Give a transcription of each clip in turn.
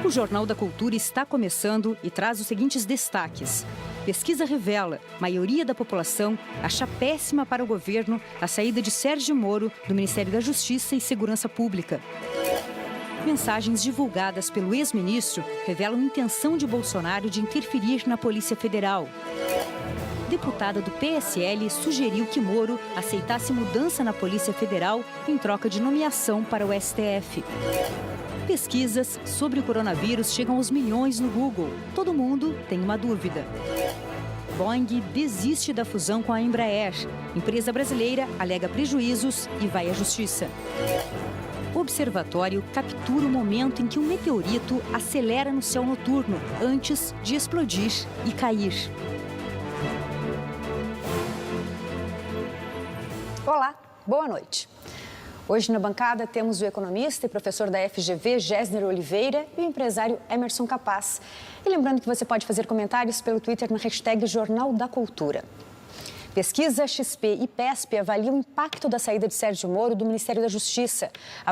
O Jornal da Cultura está começando e traz os seguintes destaques. Pesquisa revela: maioria da população acha péssima para o governo a saída de Sérgio Moro do Ministério da Justiça e Segurança Pública. Mensagens divulgadas pelo ex-ministro revelam intenção de Bolsonaro de interferir na Polícia Federal. Deputada do PSL sugeriu que Moro aceitasse mudança na Polícia Federal em troca de nomeação para o STF. Pesquisas sobre o coronavírus chegam aos milhões no Google. Todo mundo tem uma dúvida. Boeing desiste da fusão com a Embraer. Empresa brasileira alega prejuízos e vai à justiça. O observatório captura o momento em que um meteorito acelera no céu noturno antes de explodir e cair. Olá, boa noite. Hoje na bancada temos o economista e professor da FGV, Gésner Oliveira, e o empresário Emerson Capaz. E lembrando que você pode fazer comentários pelo Twitter na hashtag Jornal da Cultura. Pesquisa XP e PESP avaliam o impacto da saída de Sérgio Moro do Ministério da Justiça. A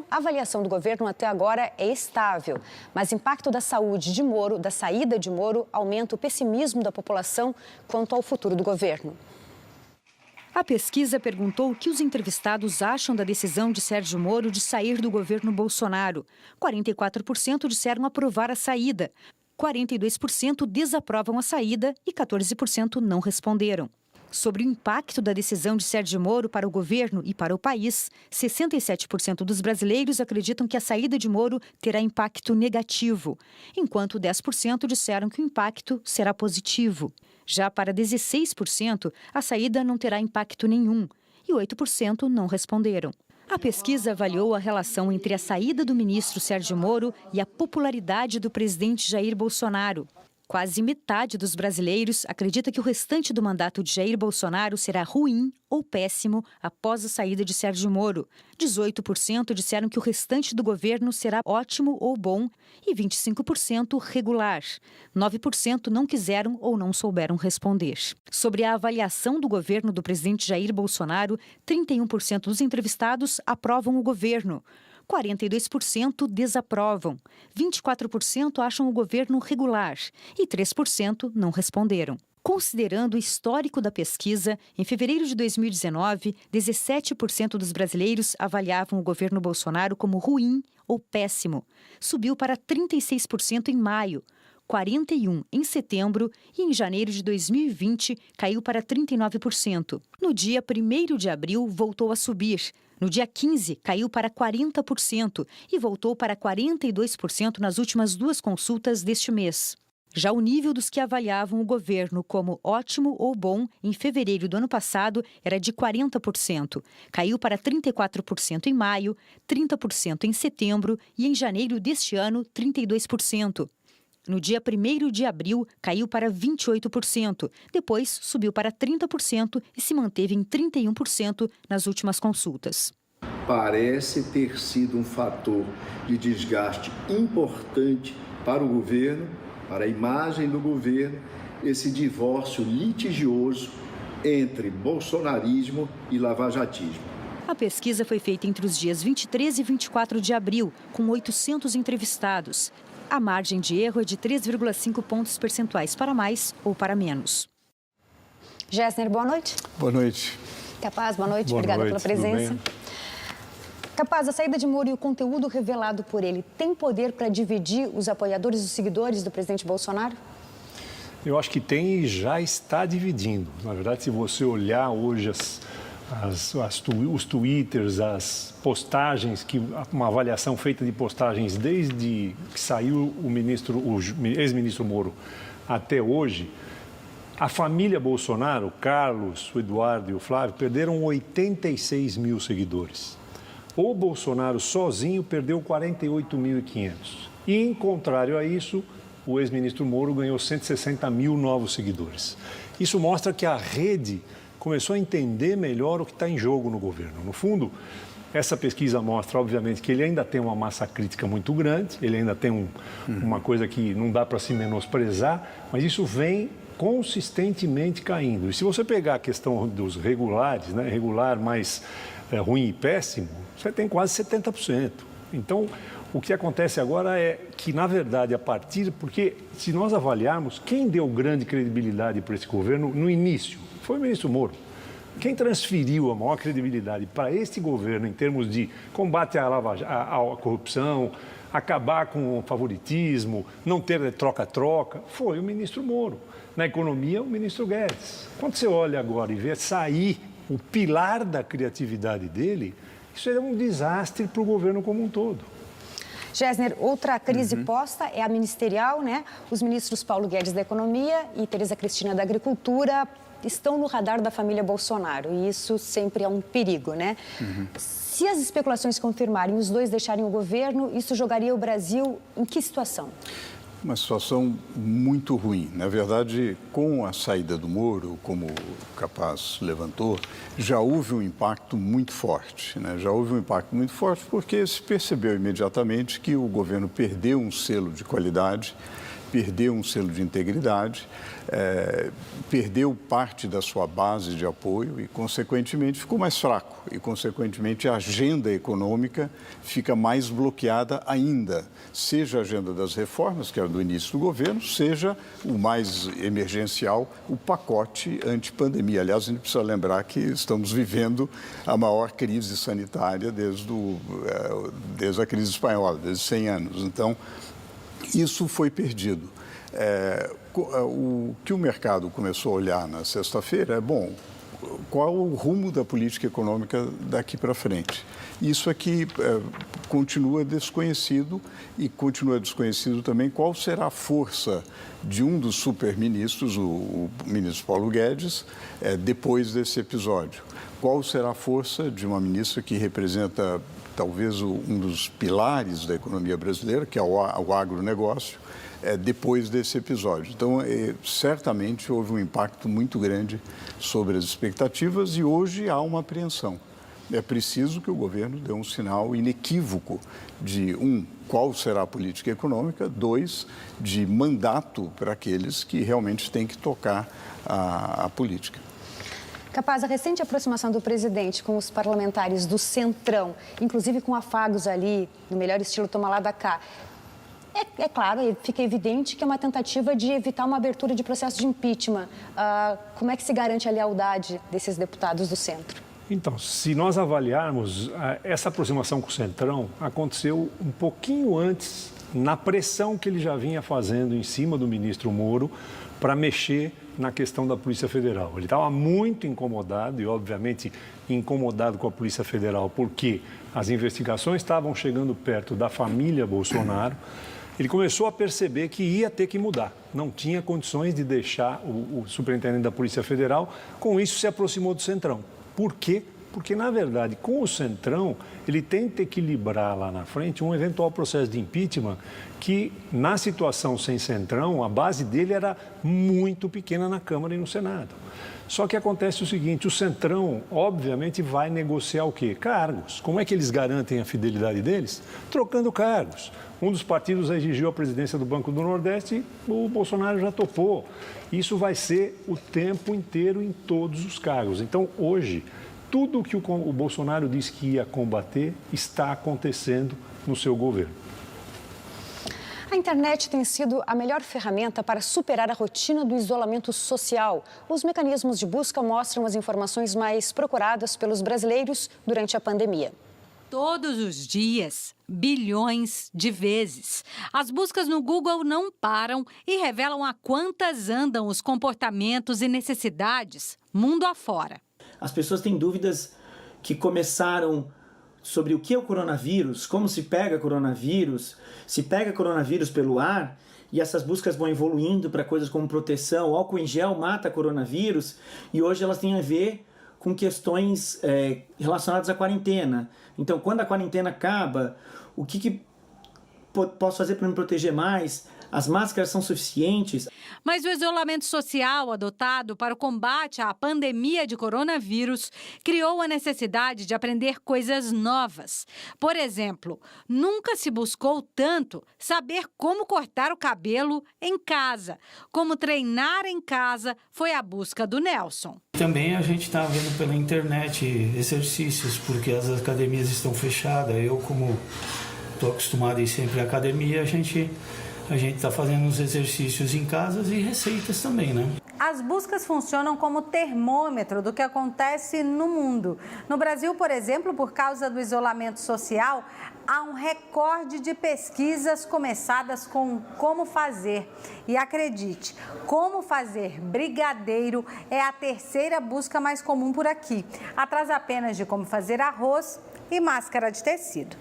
avaliação do governo até agora é estável, mas o impacto da saída de Moro, aumenta o pessimismo da população quanto ao futuro do governo. A pesquisa perguntou o que os entrevistados acham da decisão de Sérgio Moro de sair do governo Bolsonaro. 44% disseram aprovar a saída, 42% desaprovam a saída e 14% não responderam. Sobre o impacto da decisão de Sérgio Moro para o governo e para o país, 67% dos brasileiros acreditam que a saída de Moro terá impacto negativo, enquanto 10% disseram que o impacto será positivo. Já para 16%, a saída não terá impacto nenhum e 8% não responderam. A pesquisa avaliou a relação entre a saída do ministro Sérgio Moro e a popularidade do presidente Jair Bolsonaro. Quase metade dos brasileiros acredita que o restante do mandato de Jair Bolsonaro será ruim ou péssimo após a saída de Sérgio Moro. 18% disseram que o restante do governo será ótimo ou bom e 25% regular. 9% não quiseram ou não souberam responder. Sobre a avaliação do governo do presidente Jair Bolsonaro, 31% dos entrevistados aprovam o governo. 42% desaprovam, 24% acham o governo regular e 3% não responderam. Considerando o histórico da pesquisa, em fevereiro de 2019, 17% dos brasileiros avaliavam o governo Bolsonaro como ruim ou péssimo. Subiu para 36% em maio, 41% em setembro e em janeiro de 2020 caiu para 39%. No dia 1º de abril, voltou a subir. No dia 15, caiu para 40% e voltou para 42% nas últimas 2 consultas deste mês. Já o nível dos que avaliavam o governo como ótimo ou bom em fevereiro do ano passado era de 40%. Caiu para 34% em maio, 30% em setembro e em janeiro deste ano, 32%. No dia 1º de abril, caiu para 28%, depois subiu para 30% e se manteve em 31% nas últimas consultas. Parece ter sido um fator de desgaste importante para o governo, para a imagem do governo, esse divórcio litigioso entre bolsonarismo e lavajatismo. A pesquisa foi feita entre os dias 23 e 24 de abril, com 800 entrevistados. A margem de erro é de 3,5 pontos percentuais para mais ou para menos. Gésner, boa noite. Boa noite. Capaz, boa noite. Boa Obrigada noite, pela presença. tudo bem? Capaz, a saída de Moro e o conteúdo revelado por ele tem poder para dividir os apoiadores e os seguidores do presidente Bolsonaro? Eu acho que tem e já está dividindo. Na verdade, se você olhar hoje os twitters, as postagens, uma avaliação feita de postagens desde que saiu o ex-ministro Moro até hoje, a família Bolsonaro, o Carlos, o Eduardo e o Flávio, perderam 86 mil seguidores. O Bolsonaro sozinho perdeu 48.500. E, em contrário a isso, o ex-ministro Moro ganhou 160 mil novos seguidores. Isso mostra que a rede começou a entender melhor o que está em jogo no governo. No fundo, essa pesquisa mostra, obviamente, que ele ainda tem uma massa crítica muito grande, ele ainda tem uma coisa que não dá para se menosprezar, mas isso vem consistentemente caindo. E se você pegar a questão dos regulares, né, regular mais ruim e péssimo, você tem quase 70%. Então, O que acontece agora é que, na verdade, porque se nós avaliarmos, quem deu grande credibilidade para esse governo no início foi o ministro Moro. Quem transferiu a maior credibilidade para este governo em termos de combate à corrupção, acabar com o favoritismo, não ter troca-troca, foi o ministro Moro. Na economia, o ministro Guedes. Quando você olha agora e vê sair o pilar da criatividade dele, isso é um desastre para o governo como um todo. Gessner, outra crise posta é a ministerial, né? Os ministros Paulo Guedes da Economia e Tereza Cristina da Agricultura estão no radar da família Bolsonaro e isso sempre é um perigo, né? Se as especulações confirmarem, os dois deixarem o governo, isso jogaria o Brasil em que situação? Uma situação muito ruim. Na verdade, com a saída do Moro, como o Capaz levantou, já houve um impacto muito forte, né? Já houve um impacto muito forte porque se percebeu imediatamente que o governo perdeu um selo de qualidade, perdeu um selo de integridade, perdeu parte da sua base de apoio e, consequentemente, ficou mais fraco. E, consequentemente, a agenda econômica fica mais bloqueada ainda. Seja a agenda das reformas, que era do início do governo, seja o mais emergencial, o pacote antipandemia. Aliás, a gente precisa lembrar que estamos vivendo a maior crise sanitária desde a crise espanhola, desde 100 anos. Então, isso foi perdido. O que o mercado começou a olhar na sexta-feira é, qual o rumo da política econômica daqui para frente? Isso aqui continua desconhecido e continua desconhecido também qual será a força de um dos superministros, o ministro Paulo Guedes, depois desse episódio. Qual será a força de uma ministra que representa talvez um dos pilares da economia brasileira, que é o agronegócio, depois desse episódio. Então, certamente houve um impacto muito grande sobre as expectativas e hoje há uma apreensão. É preciso que o governo dê um sinal inequívoco de, qual será a política econômica, 2, de mandato para aqueles que realmente têm que tocar a política. Capaz, a recente aproximação do presidente com os parlamentares do Centrão, inclusive com afagos ali, no melhor estilo toma lá da cá, é claro, fica evidente que é uma tentativa de evitar uma abertura de processo de impeachment. Como é que se garante a lealdade desses deputados do centro? Então, se nós avaliarmos, essa aproximação com o Centrão aconteceu um pouquinho antes, na pressão que ele já vinha fazendo em cima do ministro Moro para mexer na questão da Polícia Federal. Ele estava muito incomodado e, obviamente, incomodado com a Polícia Federal porque as investigações estavam chegando perto da família Bolsonaro. Ele começou a perceber que ia ter que mudar. Não tinha condições de deixar o superintendente da Polícia Federal. Com isso, se aproximou do Centrão. Por quê? Porque, na verdade, com o Centrão, ele tenta equilibrar lá na frente um eventual processo de impeachment que, na situação sem Centrão, a base dele era muito pequena na Câmara e no Senado. Só que acontece o seguinte, o Centrão, obviamente, vai negociar o quê? Cargos. Como é que eles garantem a fidelidade deles? Trocando cargos. Um dos partidos exigiu a presidência do Banco do Nordeste e o Bolsonaro já topou. Isso vai ser o tempo inteiro em todos os cargos. Então, hoje, tudo o que o Bolsonaro disse que ia combater está acontecendo no seu governo. A internet tem sido a melhor ferramenta para superar a rotina do isolamento social. Os mecanismos de busca mostram as informações mais procuradas pelos brasileiros durante a pandemia. Todos os dias, bilhões de vezes. As buscas no Google não param e revelam a quantas andam os comportamentos e necessidades mundo afora. As pessoas têm dúvidas que começaram sobre o que é o coronavírus, como se pega coronavírus, se pega coronavírus pelo ar, e essas buscas vão evoluindo para coisas como proteção, álcool em gel mata coronavírus, e hoje elas têm a ver com questões relacionadas à quarentena. Então, quando a quarentena acaba, o que posso fazer para me proteger mais? As máscaras são suficientes? Mas o isolamento social adotado para o combate à pandemia de coronavírus criou a necessidade de aprender coisas novas. Por exemplo, nunca se buscou tanto saber como cortar o cabelo em casa. Como treinar em casa foi a busca do Nelson. Também a gente está vendo pela internet exercícios, porque as academias estão fechadas. Eu, como estou acostumado a ir sempre à academia, a gente está fazendo os exercícios em casa e receitas também, né? As buscas funcionam como termômetro do que acontece no mundo. No Brasil, por exemplo, por causa do isolamento social, há um recorde de pesquisas começadas com como fazer. E acredite, como fazer brigadeiro é a terceira busca mais comum por aqui, atrás apenas de como fazer arroz e máscara de tecido.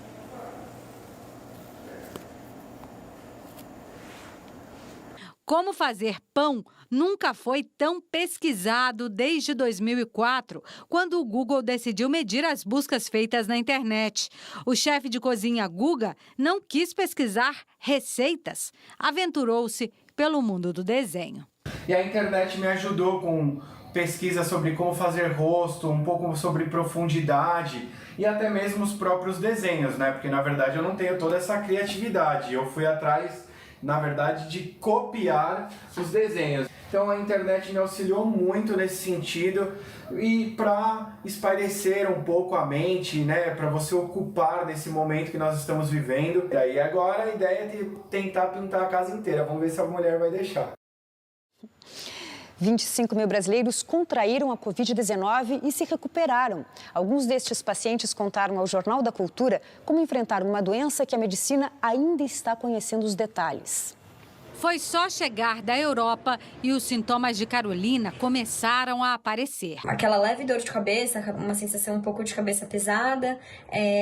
Como fazer pão nunca foi tão pesquisado desde 2004, quando o Google decidiu medir as buscas feitas na internet. O chefe de cozinha Guga não quis pesquisar receitas, aventurou-se pelo mundo do desenho. E a internet me ajudou com pesquisa sobre como fazer rosto, um pouco sobre profundidade e até mesmo os próprios desenhos, né? Porque na verdade eu não tenho toda essa criatividade, eu fui atrás, na verdade, de copiar os desenhos. Então a internet me auxiliou muito nesse sentido e para espairecer um pouco a mente, né, para você ocupar nesse momento que nós estamos vivendo. E aí agora a ideia é tentar pintar a casa inteira. Vamos ver se a mulher vai deixar. 25 mil brasileiros contraíram a Covid-19 e se recuperaram. Alguns destes pacientes contaram ao Jornal da Cultura como enfrentaram uma doença que a medicina ainda está conhecendo os detalhes. Foi só chegar da Europa e os sintomas de Carolina começaram a aparecer. Aquela leve dor de cabeça, uma sensação um pouco de cabeça pesada,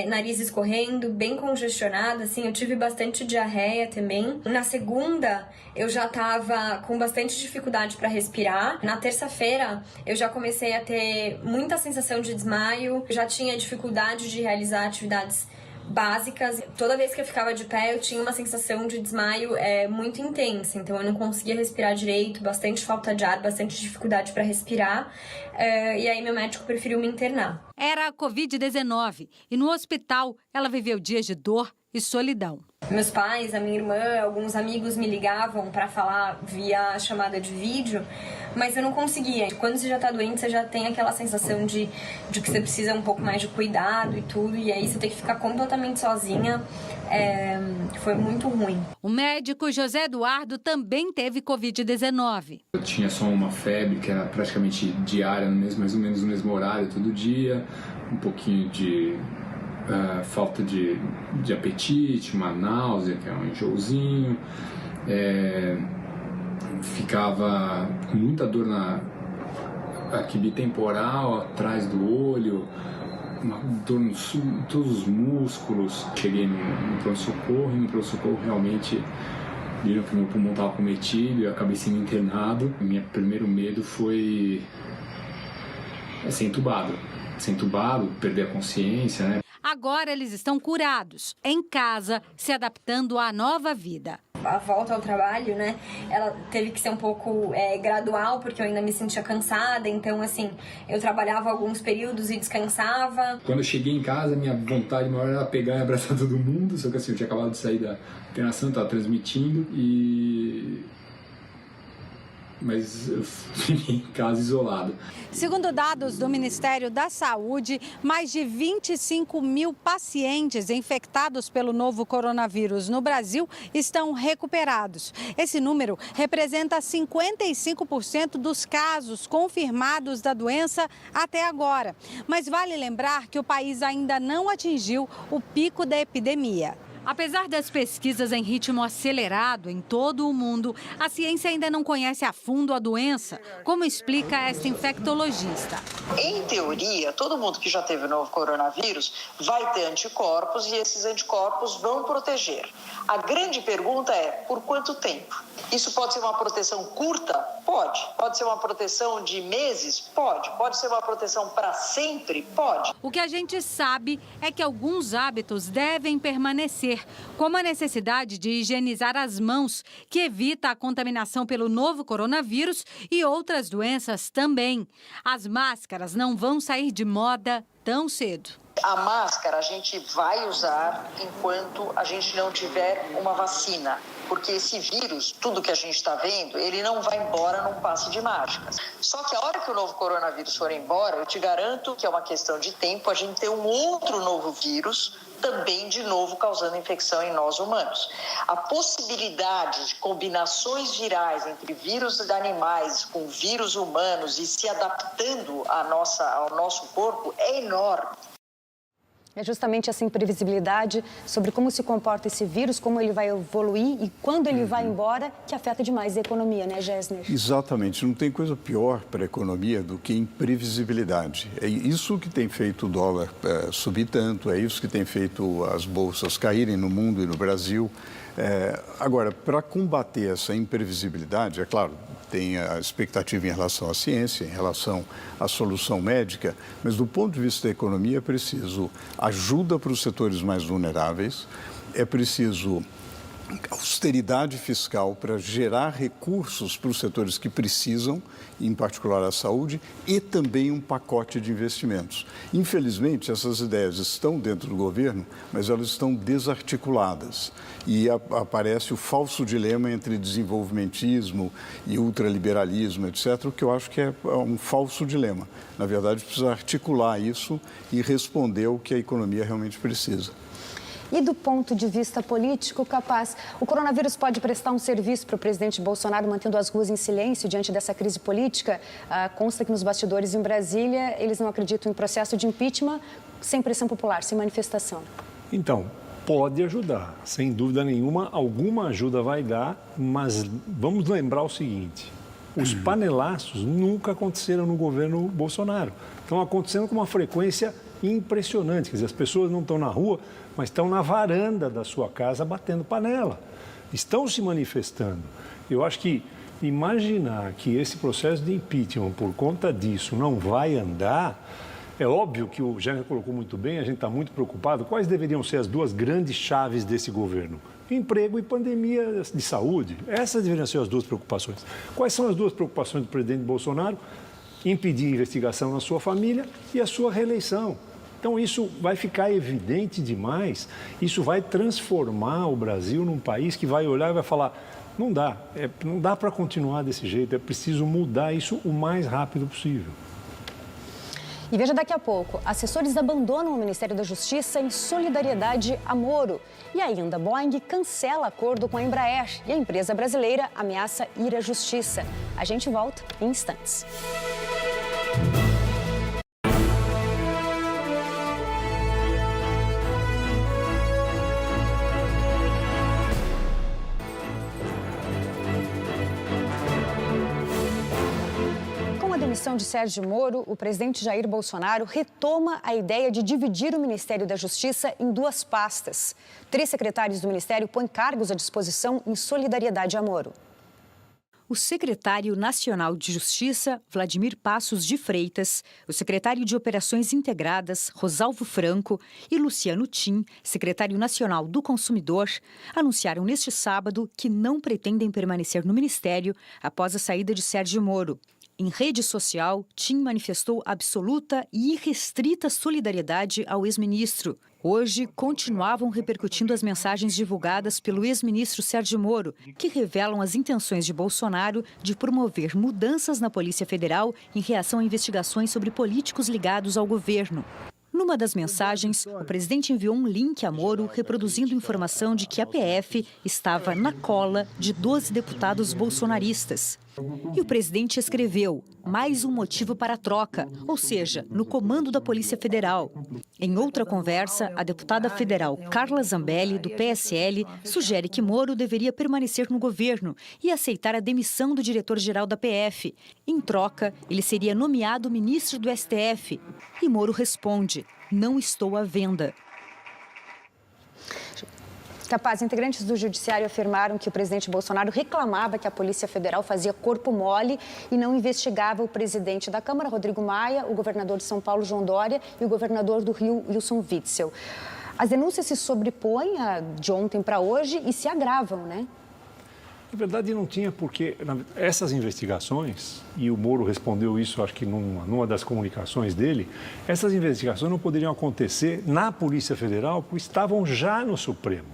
nariz escorrendo, bem congestionado, assim, eu tive bastante diarreia também. Na segunda, eu já estava com bastante dificuldade para respirar. Na terça-feira, eu já comecei a ter muita sensação de desmaio, já tinha dificuldade de realizar atividades básicas. Toda vez que eu ficava de pé, eu tinha uma sensação de desmaio muito intensa, então eu não conseguia respirar direito, bastante falta de ar, bastante dificuldade para respirar, e aí meu médico preferiu me internar. Era a Covid-19 e no hospital ela viveu dias de dor e solidão. Meus pais, a minha irmã, alguns amigos me ligavam para falar via chamada de vídeo, mas eu não conseguia. Quando você já está doente, você já tem aquela sensação de que você precisa um pouco mais de cuidado e tudo, e aí você tem que ficar completamente sozinha. Foi muito ruim. O médico José Eduardo também teve Covid-19. Eu tinha só uma febre que era praticamente diária, mais ou menos no mesmo horário, todo dia, um pouquinho de falta de apetite, uma náusea, que é um enjoozinho, ficava com muita dor aqui bitemporal, atrás do olho, uma dor em todos os músculos. Cheguei no pronto-socorro e no pronto-socorro realmente viram que meu pulmão estava cometido e eu acabei sendo internado. Meu primeiro medo foi ser entubado, perder a consciência, né? Agora eles estão curados, em casa, se adaptando à nova vida. A volta ao trabalho, né, ela teve que ser um pouco gradual, porque eu ainda me sentia cansada, então, assim, eu trabalhava alguns períodos e descansava. Quando eu cheguei em casa, minha vontade maior era pegar e abraçar todo mundo, só que assim, eu tinha acabado de sair da internação, estava transmitindo, mas eu fiquei em casa isolado. Segundo dados do Ministério da Saúde, mais de 25 mil pacientes infectados pelo novo coronavírus no Brasil estão recuperados. Esse número representa 55% dos casos confirmados da doença até agora. Mas vale lembrar que o país ainda não atingiu o pico da epidemia. Apesar das pesquisas em ritmo acelerado em todo o mundo, a ciência ainda não conhece a fundo a doença, como explica esta infectologista. Em teoria, todo mundo que já teve o novo coronavírus vai ter anticorpos e esses anticorpos vão proteger. A grande pergunta é, por quanto tempo? Isso pode ser uma proteção curta? Pode. Pode ser uma proteção de meses? Pode. Pode ser uma proteção para sempre? Pode. O que a gente sabe é que alguns hábitos devem permanecer, como a necessidade de higienizar as mãos, que evita a contaminação pelo novo coronavírus e outras doenças também. As máscaras não vão sair de moda tão cedo. A máscara a gente vai usar enquanto a gente não tiver uma vacina, porque esse vírus, tudo que a gente está vendo, ele não vai embora num passe de mágica. Só que a hora que o novo coronavírus for embora, eu te garanto que é uma questão de tempo a gente ter um outro novo vírus, também de novo causando infecção em nós humanos. A possibilidade de combinações virais entre vírus de animais com vírus humanos e se adaptando ao nosso corpo é enorme. É justamente essa imprevisibilidade sobre como se comporta esse vírus, como ele vai evoluir e quando ele vai embora, que afeta demais a economia, né, Gessner? Exatamente. Não tem coisa pior para a economia do que imprevisibilidade. É isso que tem feito o dólar subir tanto, é isso que tem feito as bolsas caírem no mundo e no Brasil. Agora, para combater essa imprevisibilidade, é claro, tem a expectativa em relação à ciência, em relação à solução médica, mas do ponto de vista da economia é preciso ajuda para os setores mais vulneráveis, é preciso austeridade fiscal para gerar recursos para os setores que precisam, em particular a saúde, e também um pacote de investimentos. Infelizmente, essas ideias estão dentro do governo, mas elas estão desarticuladas. E aparece o falso dilema entre desenvolvimentismo e ultraliberalismo, etc., o que eu acho que é um falso dilema. Na verdade, precisa articular isso e responder ao que a economia realmente precisa. E do ponto de vista político, Capaz, o coronavírus pode prestar um serviço para o presidente Bolsonaro, mantendo as ruas em silêncio diante dessa crise política? Consta que nos bastidores em Brasília, eles não acreditam em processo de impeachment sem pressão popular, sem manifestação. Então, pode ajudar, sem dúvida nenhuma, alguma ajuda vai dar, mas vamos lembrar o seguinte, os panelaços nunca aconteceram no governo Bolsonaro, estão acontecendo com uma frequência impressionante, quer dizer, as pessoas não estão na rua, mas estão na varanda da sua casa batendo panela, estão se manifestando. Eu acho que imaginar que esse processo de impeachment, por conta disso, não vai andar, é óbvio que o Jânio colocou muito bem, a gente está muito preocupado. Quais deveriam ser as duas grandes chaves desse governo? Emprego e pandemia de saúde. Essas deveriam ser as duas preocupações. Quais são as duas preocupações do presidente Bolsonaro? Impedir a investigação na sua família e a sua reeleição. Então, isso vai ficar evidente demais, isso vai transformar o Brasil num país que vai olhar e vai falar, não dá para continuar desse jeito, é preciso mudar isso o mais rápido possível. E veja daqui a pouco, assessores abandonam o Ministério da Justiça em solidariedade a Moro. E ainda, Boeing cancela acordo com a Embraer e a empresa brasileira ameaça ir à Justiça. A gente volta em instantes. Demissão de Sérgio Moro, o presidente Jair Bolsonaro retoma a ideia de dividir o Ministério da Justiça em duas pastas. 3 secretários do Ministério põem cargos à disposição em solidariedade a Moro. O secretário nacional de Justiça, Vladimir Passos de Freitas, o secretário de Operações Integradas, Rosalvo Franco, e Luciano Tim, secretário nacional do Consumidor, anunciaram neste sábado que não pretendem permanecer no ministério após a saída de Sérgio Moro. Em rede social, Tim manifestou absoluta e irrestrita solidariedade ao ex-ministro. Hoje, continuavam repercutindo as mensagens divulgadas pelo ex-ministro Sérgio Moro, que revelam as intenções de Bolsonaro de promover mudanças na Polícia Federal em reação a investigações sobre políticos ligados ao governo. Numa das mensagens, o presidente enviou um link a Moro reproduzindo informação de que a PF estava na cola de 12 deputados bolsonaristas. E o presidente escreveu, mais um motivo para a troca, ou seja, no comando da Polícia Federal. Em outra conversa, a deputada federal Carla Zambelli, do PSL, sugere que Moro deveria permanecer no governo e aceitar a demissão do diretor-geral da PF. Em troca, ele seria nomeado ministro do STF. E Moro responde, não estou à venda. Capaz, integrantes do Judiciário afirmaram que o presidente Bolsonaro reclamava que a Polícia Federal fazia corpo mole e não investigava o presidente da Câmara, Rodrigo Maia, o governador de São Paulo, João Dória, e o governador do Rio, Wilson Witzel. As denúncias se sobrepõem de ontem para hoje e se agravam, né? Na verdade, não tinha, porque essas investigações, e o Moro respondeu isso, acho que numa das comunicações dele, essas investigações não poderiam acontecer na Polícia Federal, porque estavam já no Supremo.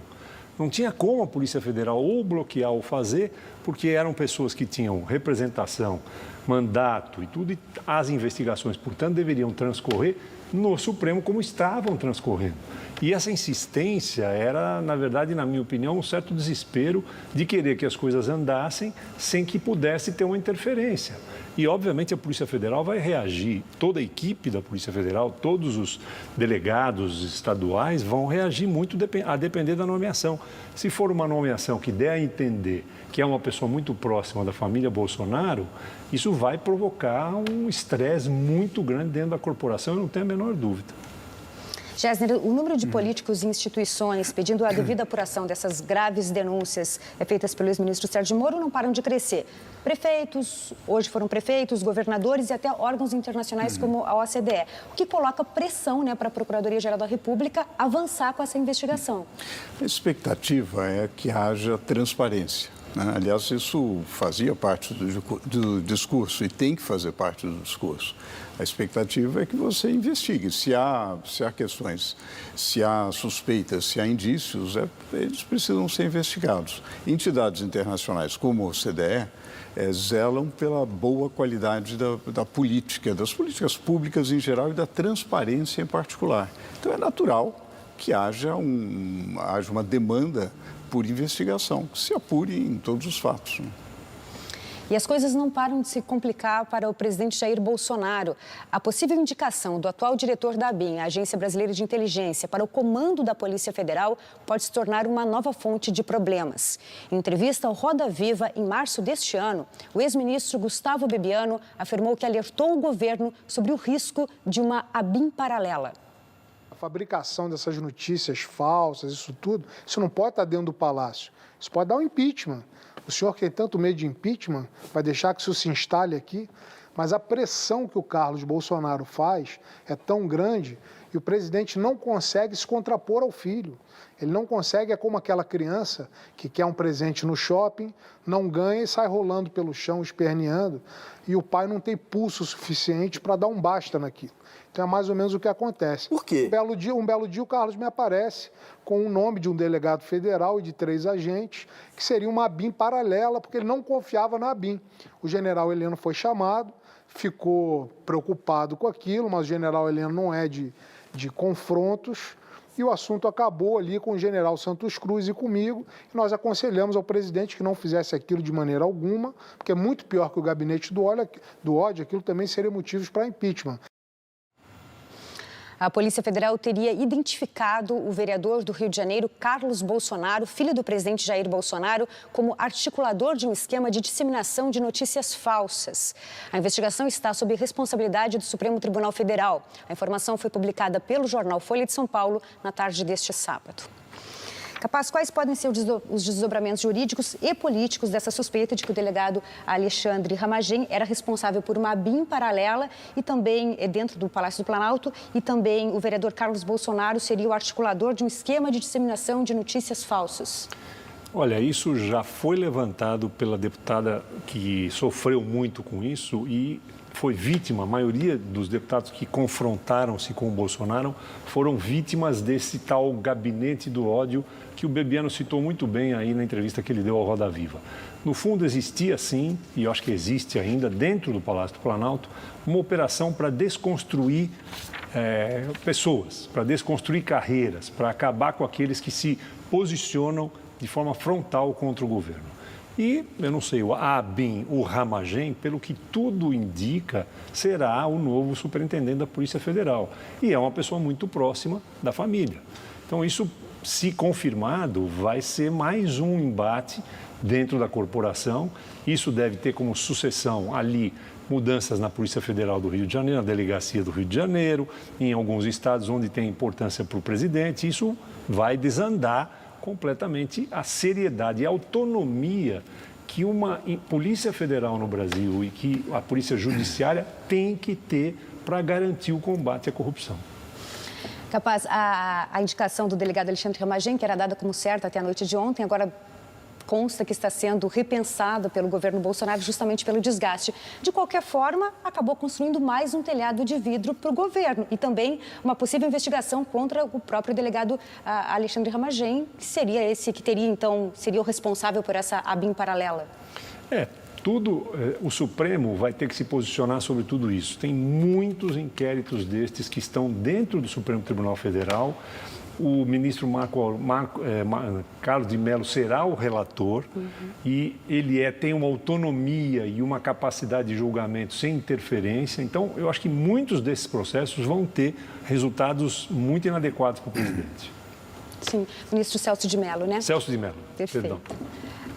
Não tinha como a Polícia Federal ou bloquear ou fazer, porque eram pessoas que tinham representação, mandato e tudo, e as investigações, portanto, deveriam transcorrer no Supremo como estavam transcorrendo. E essa insistência era, na verdade, na minha opinião, um certo desespero de querer que as coisas andassem sem que pudesse ter uma interferência. E, obviamente, a Polícia Federal vai reagir, toda a equipe da Polícia Federal, todos os delegados estaduais vão reagir muito a depender da nomeação. Se for uma nomeação que der a entender que é uma pessoa muito próxima da família Bolsonaro, isso vai provocar um estresse muito grande dentro da corporação, eu não tenho a menor dúvida. Gessner, o número de políticos e instituições pedindo a devida apuração dessas graves denúncias feitas pelo ex-ministro Sérgio Moro não param de crescer. Prefeitos, hoje foram prefeitos, governadores e até órgãos internacionais como a OCDE, o que coloca pressão, para a Procuradoria-Geral da República avançar com essa investigação. A expectativa é que haja transparência. Aliás, isso fazia parte do discurso e tem que fazer parte do discurso. A expectativa é que você investigue. Se há questões, se há suspeitas, se há indícios, eles precisam ser investigados. Entidades internacionais como a OCDE zelam pela boa qualidade da política, das políticas públicas em geral e da transparência em particular. Então, é natural que haja uma demanda por investigação, que se apure em todos os fatos. E as coisas não param de se complicar para o presidente Jair Bolsonaro. A possível indicação do atual diretor da ABIN, a Agência Brasileira de Inteligência, para o comando da Polícia Federal pode se tornar uma nova fonte de problemas. Em entrevista ao Roda Viva, em março deste ano, o ex-ministro Gustavo Bebiano afirmou que alertou o governo sobre o risco de uma ABIN paralela. A fabricação dessas notícias falsas, isso tudo, isso não pode estar dentro do Palácio. Isso pode dar um impeachment. O senhor que tem tanto medo de impeachment vai deixar que isso se instale aqui, mas a pressão que o Carlos Bolsonaro faz é tão grande e o presidente não consegue se contrapor ao filho. Ele não consegue, é como aquela criança que quer um presente no shopping, não ganha e sai rolando pelo chão, esperneando, e o pai não tem pulso suficiente para dar um basta naquilo. Então é mais ou menos o que acontece. Por quê? Um belo dia o Carlos me aparece com o nome de um delegado federal e de 3 agentes, que seria uma ABIN paralela, porque ele não confiava na ABIN. O general Heleno foi chamado, ficou preocupado com aquilo, mas o general Heleno não é de confrontos, e o assunto acabou ali com o general Santos Cruz e comigo, e nós aconselhamos ao presidente que não fizesse aquilo de maneira alguma, porque é muito pior que o gabinete do ódio, aquilo também seria motivos para impeachment. A Polícia Federal teria identificado o vereador do Rio de Janeiro, Carlos Bolsonaro, filho do presidente Jair Bolsonaro, como articulador de um esquema de disseminação de notícias falsas. A investigação está sob responsabilidade do Supremo Tribunal Federal. A informação foi publicada pelo jornal Folha de São Paulo na tarde deste sábado. Capaz, quais podem ser os desdobramentos jurídicos e políticos dessa suspeita de que o delegado Alexandre Ramagem era responsável por uma ABIN paralela e também dentro do Palácio do Planalto, e também o vereador Carlos Bolsonaro seria o articulador de um esquema de disseminação de notícias falsas? Olha, isso já foi levantado pela deputada que sofreu muito com isso e foi vítima. A maioria dos deputados que confrontaram-se com o Bolsonaro foram vítimas desse tal gabinete do ódio que o Bebiano citou muito bem aí na entrevista que ele deu ao Roda Viva. No fundo, existia sim, e eu acho que existe ainda dentro do Palácio do Planalto, uma operação para desconstruir pessoas, para desconstruir carreiras, para acabar com aqueles que se posicionam de forma frontal contra o governo. E, eu não sei, a ABIN, o Ramagem, pelo que tudo indica, será o novo superintendente da Polícia Federal. E é uma pessoa muito próxima da família. Então, isso, se confirmado, vai ser mais um embate dentro da corporação. Isso deve ter como sucessão ali mudanças na Polícia Federal do Rio de Janeiro, na Delegacia do Rio de Janeiro, em alguns estados onde tem importância para o presidente. Isso vai desandar completamente a seriedade e a autonomia que uma Polícia Federal no Brasil e que a Polícia Judiciária tem que ter para garantir o combate à corrupção. Capaz, a indicação do delegado Alexandre Ramagem, que era dada como certa até a noite de ontem, agora consta que está sendo repensada pelo governo Bolsonaro justamente pelo desgaste. De qualquer forma, acabou construindo mais um telhado de vidro para o governo e também uma possível investigação contra o próprio delegado Alexandre Ramagem, que seria esse que teria, então, seria o responsável por essa ABIN paralela. O Supremo vai ter que se posicionar sobre tudo isso. Tem muitos inquéritos destes que estão dentro do Supremo Tribunal Federal. O ministro Carlos de Mello será o relator e ele tem uma autonomia e uma capacidade de julgamento sem interferência. Então, eu acho que muitos desses processos vão ter resultados muito inadequados para o presidente. Sim, ministro Celso de Mello, né? Celso de Mello, perfeito. Perdão.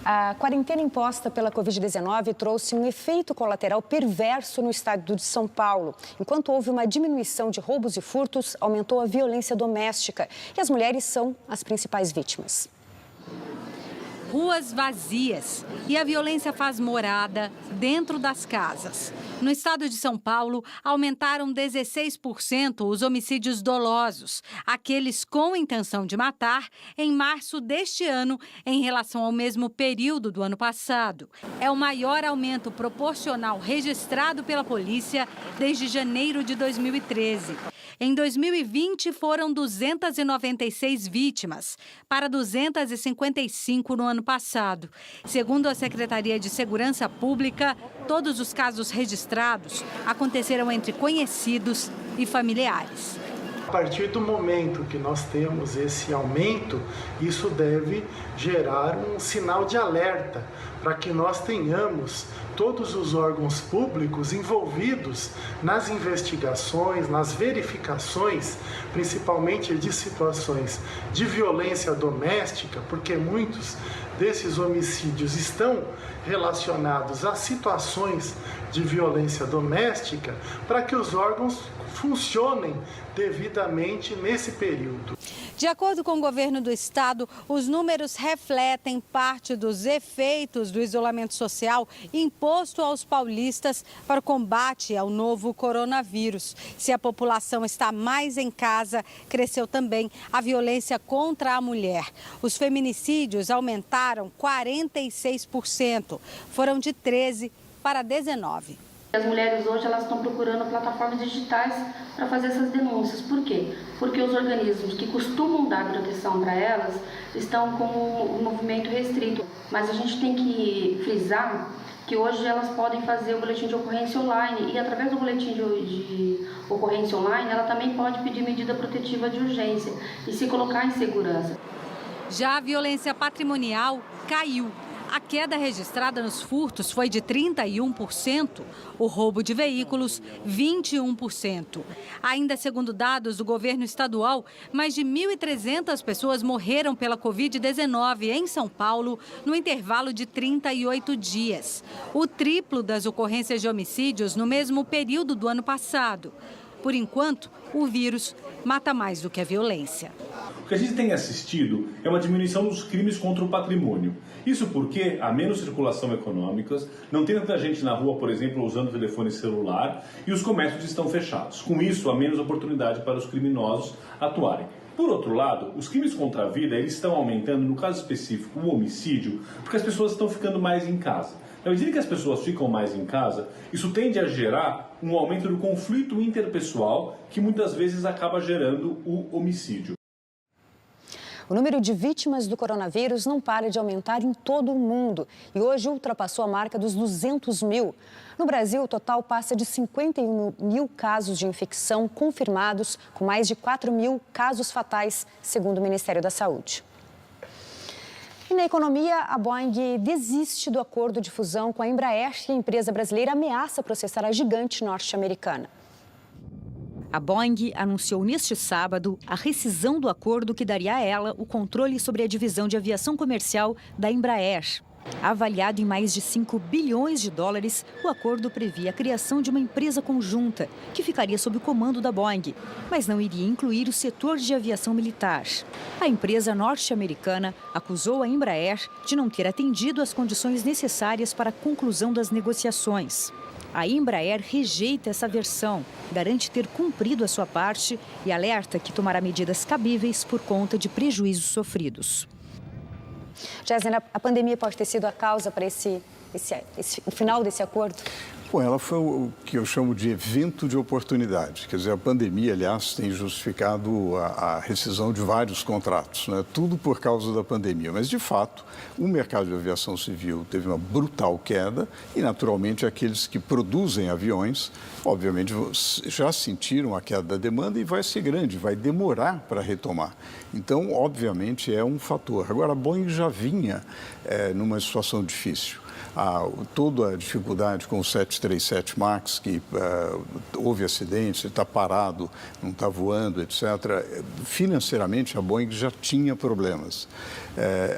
A quarentena imposta pela Covid-19 trouxe um efeito colateral perverso no estado de São Paulo. Enquanto houve uma diminuição de roubos e furtos, aumentou a violência doméstica. E as mulheres são as principais vítimas. Ruas vazias e a violência faz morada dentro das casas. No estado de São Paulo, aumentaram 16% os homicídios dolosos, aqueles com intenção de matar, em março deste ano, em relação ao mesmo período do ano passado. É o maior aumento proporcional registrado pela polícia desde janeiro de 2013. Em 2020, foram 296 vítimas, para 255 no ano passado. Segundo a Secretaria de Segurança Pública, todos os casos registrados aconteceram entre conhecidos e familiares. A partir do momento que nós temos esse aumento, isso deve gerar um sinal de alerta para que nós tenhamos todos os órgãos públicos envolvidos nas investigações, nas verificações, principalmente de situações de violência doméstica, porque muitos desses homicídios estão relacionados a situações de violência doméstica, para que os órgãos funcionem devidamente nesse período. De acordo com o governo do estado, os números refletem parte dos efeitos do isolamento social imposto aos paulistas para o combate ao novo coronavírus. Se a população está mais em casa, cresceu também a violência contra a mulher. Os feminicídios aumentaram 46%, foram de 13 para 19%. As mulheres hoje elas estão procurando plataformas digitais para fazer essas denúncias. Por quê? Porque os organismos que costumam dar proteção para elas estão com um movimento restrito. Mas a gente tem que frisar que hoje elas podem fazer o boletim de ocorrência online e através do boletim de ocorrência online ela também pode pedir medida protetiva de urgência e se colocar em segurança. Já a violência patrimonial caiu. A queda registrada nos furtos foi de 31%, o roubo de veículos, 21%. Ainda segundo dados do governo estadual, mais de 1.300 pessoas morreram pela Covid-19 em São Paulo no intervalo de 38 dias, o triplo das ocorrências de homicídios no mesmo período do ano passado. Por enquanto, o vírus mata mais do que a violência. O que a gente tem assistido é uma diminuição dos crimes contra o patrimônio. Isso porque há menos circulação econômica, não tem tanta gente na rua, por exemplo, usando telefone celular e os comércios estão fechados. Com isso, há menos oportunidade para os criminosos atuarem. Por outro lado, os crimes contra a vida eles estão aumentando, no caso específico, o homicídio, porque as pessoas estão ficando mais em casa. Na medida que as pessoas ficam mais em casa, isso tende a gerar um aumento do conflito interpessoal, que muitas vezes acaba gerando o homicídio. O número de vítimas do coronavírus não para de aumentar em todo o mundo e hoje ultrapassou a marca dos 200 mil. No Brasil, o total passa de 51 mil casos de infecção confirmados, com mais de 4 mil casos fatais, segundo o Ministério da Saúde. E na economia, a Boeing desiste do acordo de fusão com a Embraer e a empresa brasileira ameaça processar a gigante norte-americana. A Boeing anunciou neste sábado a rescisão do acordo que daria a ela o controle sobre a divisão de aviação comercial da Embraer. Avaliado em mais de 5 bilhões de dólares, o acordo previa a criação de uma empresa conjunta, que ficaria sob o comando da Boeing, mas não iria incluir o setor de aviação militar. A empresa norte-americana acusou a Embraer de não ter atendido às condições necessárias para a conclusão das negociações. A Embraer rejeita essa versão, garante ter cumprido a sua parte e alerta que tomará medidas cabíveis por conta de prejuízos sofridos. Gessner, a pandemia pode ter sido a causa para o final desse acordo? Bom, ela foi o que eu chamo de evento de oportunidade. Quer dizer, a pandemia, aliás, tem justificado a rescisão de vários contratos, né? Tudo por causa da pandemia. Mas, de fato, o mercado de aviação civil teve uma brutal queda e, naturalmente, aqueles que produzem aviões, obviamente, já sentiram a queda da demanda e vai ser grande, vai demorar para retomar. Então, obviamente, é um fator. Agora, a Boeing já vinha numa situação difícil. Toda a dificuldade com o 737 MAX, que houve acidente, está parado, não está voando, etc. Financeiramente, a Boeing já tinha problemas.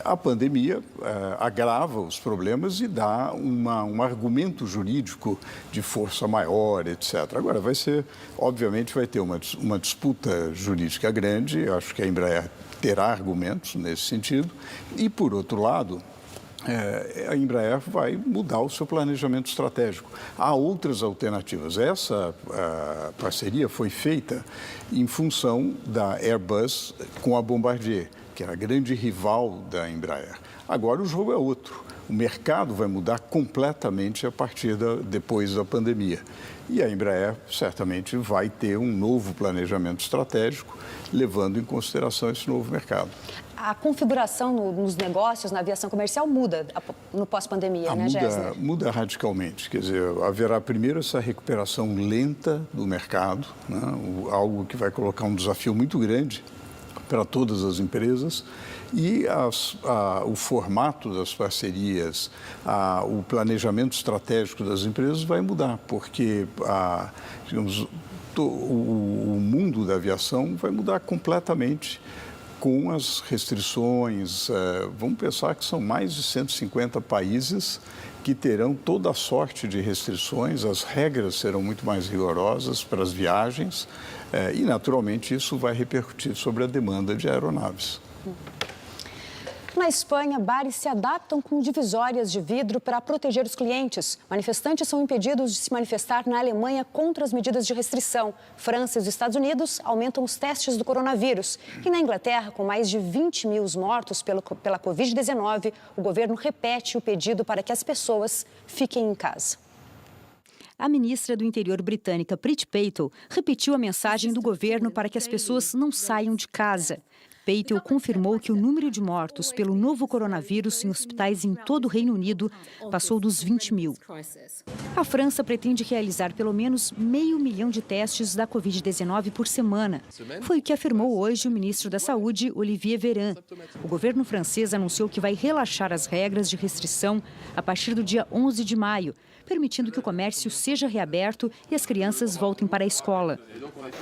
A pandemia agrava os problemas e dá um argumento jurídico de força maior, etc. Agora, obviamente, vai ter uma disputa jurídica grande, eu acho que a Embraer terá argumentos nesse sentido, e, por outro lado, a Embraer vai mudar o seu planejamento estratégico. Há outras alternativas. Essa parceria foi feita em função da Airbus com a Bombardier, que era a grande rival da Embraer. Agora o jogo é outro. O mercado vai mudar completamente a partir depois da pandemia. E a Embraer certamente vai ter um novo planejamento estratégico, levando em consideração esse novo mercado. A configuração nos negócios, na aviação comercial, muda no pós-pandemia, né, Gessner? Muda radicalmente. Quer dizer, haverá primeiro essa recuperação lenta do mercado, né? Algo que vai colocar um desafio muito grande para todas as empresas. E o formato das parcerias, o planejamento estratégico das empresas vai mudar, porque digamos, o mundo da aviação vai mudar completamente com as restrições. Vamos pensar que são mais de 150 países que terão toda a sorte de restrições, as regras serão muito mais rigorosas para as viagens e, naturalmente, isso vai repercutir sobre a demanda de aeronaves. Na Espanha, bares se adaptam com divisórias de vidro para proteger os clientes. Manifestantes são impedidos de se manifestar na Alemanha contra as medidas de restrição. França e os Estados Unidos aumentam os testes do coronavírus. E na Inglaterra, com mais de 20 mil mortos pela Covid-19, o governo repete o pedido para que as pessoas fiquem em casa. A ministra do Interior britânica, Priti Patel, repetiu a mensagem do governo para que as pessoas não saiam de casa. Patel confirmou que o número de mortos pelo novo coronavírus em hospitais em todo o Reino Unido passou dos 20 mil. A França pretende realizar pelo menos 500 mil de testes da Covid-19 por semana. Foi o que afirmou hoje o ministro da Saúde, Olivier Véran. O governo francês anunciou que vai relaxar as regras de restrição a partir do dia 11 de maio, permitindo que o comércio seja reaberto e as crianças voltem para a escola.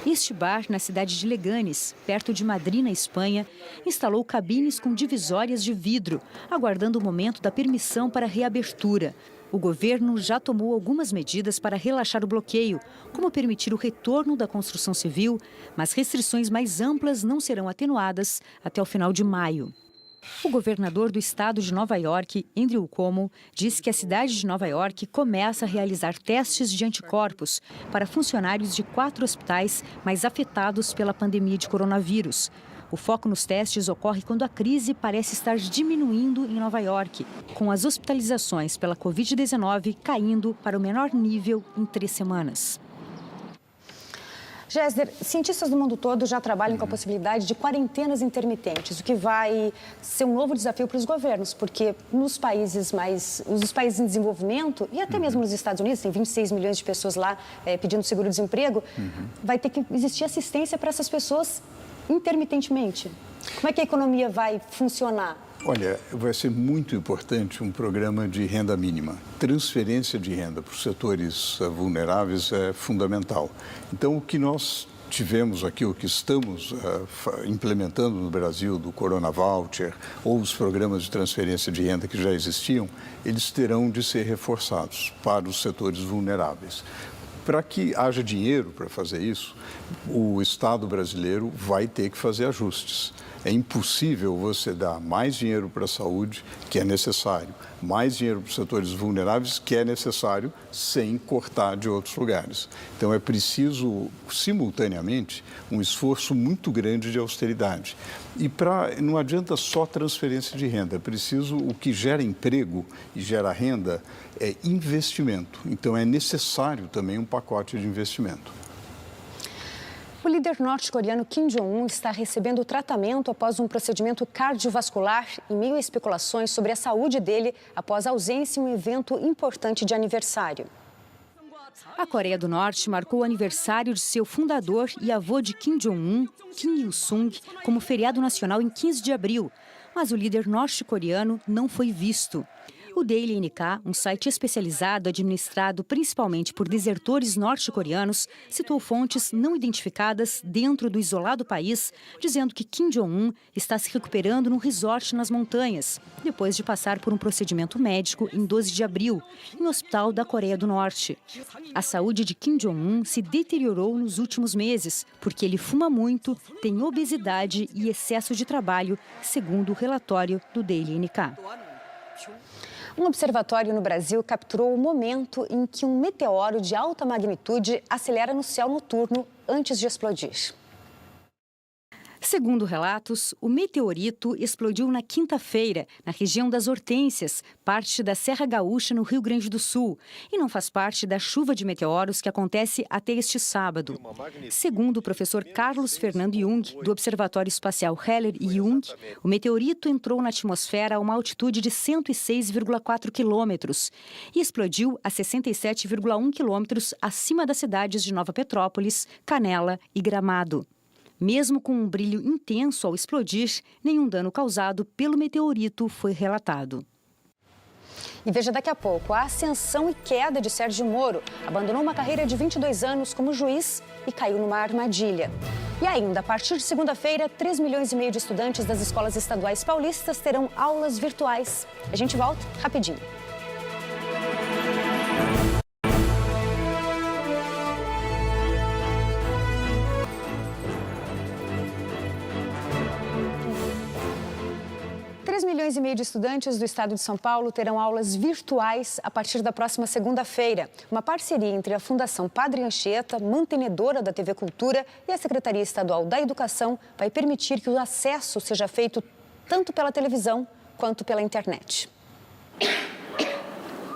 Este bar, na cidade de Leganés, perto de Madrid, na Espanha, instalou cabines com divisórias de vidro, aguardando o momento da permissão para a reabertura. O governo já tomou algumas medidas para relaxar o bloqueio, como permitir o retorno da construção civil, mas restrições mais amplas não serão atenuadas até o final de maio. O governador do estado de Nova York, Andrew Cuomo, disse que a cidade de Nova York começa a realizar testes de anticorpos para funcionários de 4 hospitais mais afetados pela pandemia de coronavírus. O foco nos testes ocorre quando a crise parece estar diminuindo em Nova York, com as hospitalizações pela Covid-19 caindo para o menor nível em 3 semanas. Gessner, cientistas do mundo todo já trabalham com a possibilidade de quarentenas intermitentes, o que vai ser um novo desafio para os governos, porque nos países em desenvolvimento e até mesmo nos Estados Unidos, tem 26 milhões de pessoas lá pedindo seguro-desemprego, vai ter que existir assistência para essas pessoas intermitentemente. Como é que a economia vai funcionar? Olha, vai ser muito importante um programa de renda mínima. Transferência de renda para os setores vulneráveis é fundamental. Então, o que nós tivemos aqui, o que estamos implementando no Brasil, do Corona Voucher, ou os programas de transferência de renda que já existiam, eles terão de ser reforçados para os setores vulneráveis. Para que haja dinheiro para fazer isso, o Estado brasileiro vai ter que fazer ajustes. É impossível você dar mais dinheiro para a saúde, que é necessário, mais dinheiro para os setores vulneráveis, que é necessário, sem cortar de outros lugares. Então, é preciso, simultaneamente, um esforço muito grande de austeridade. E não adianta só transferência de renda, é preciso, o que gera emprego e gera renda é investimento. Então, é necessário também um pacote de investimento. O líder norte-coreano Kim Jong-un está recebendo tratamento após um procedimento cardiovascular em meio a especulações sobre a saúde dele após ausência em um evento importante de aniversário. A Coreia do Norte marcou o aniversário de seu fundador e avô de Kim Jong-un, Kim Il-sung, como feriado nacional em 15 de abril, mas o líder norte-coreano não foi visto. O Daily NK, um site especializado administrado principalmente por desertores norte-coreanos, citou fontes não identificadas dentro do isolado país, dizendo que Kim Jong-un está se recuperando num resort nas montanhas, depois de passar por um procedimento médico em 12 de abril, em um hospital da Coreia do Norte. A saúde de Kim Jong-un se deteriorou nos últimos meses, porque ele fuma muito, tem obesidade e excesso de trabalho, segundo o relatório do Daily NK. Um observatório no Brasil capturou o momento em que um meteoro de alta magnitude acelera no céu noturno antes de explodir. Segundo relatos, o meteorito explodiu na quinta-feira, na região das Hortênsias, parte da Serra Gaúcha, no Rio Grande do Sul, e não faz parte da chuva de meteoros que acontece até este sábado. Segundo o professor Carlos Fernando Jung, do Observatório Espacial Heller e Jung, o meteorito entrou na atmosfera a uma altitude de 106,4 quilômetros e explodiu a 67,1 quilômetros acima das cidades de Nova Petrópolis, Canela e Gramado. Mesmo com um brilho intenso ao explodir, nenhum dano causado pelo meteorito foi relatado. E veja daqui a pouco, a ascensão e queda de Sérgio Moro. Abandonou uma carreira de 22 anos como juiz e caiu numa armadilha. E ainda, a partir de segunda-feira, 3,5 milhões de estudantes das escolas estaduais paulistas terão aulas virtuais. A gente volta rapidinho. Milhões e meio de estudantes do estado de São Paulo terão aulas virtuais a partir da próxima segunda-feira. Uma parceria entre a Fundação Padre Anchieta, mantenedora da TV Cultura, e a Secretaria Estadual da Educação vai permitir que o acesso seja feito tanto pela televisão quanto pela internet.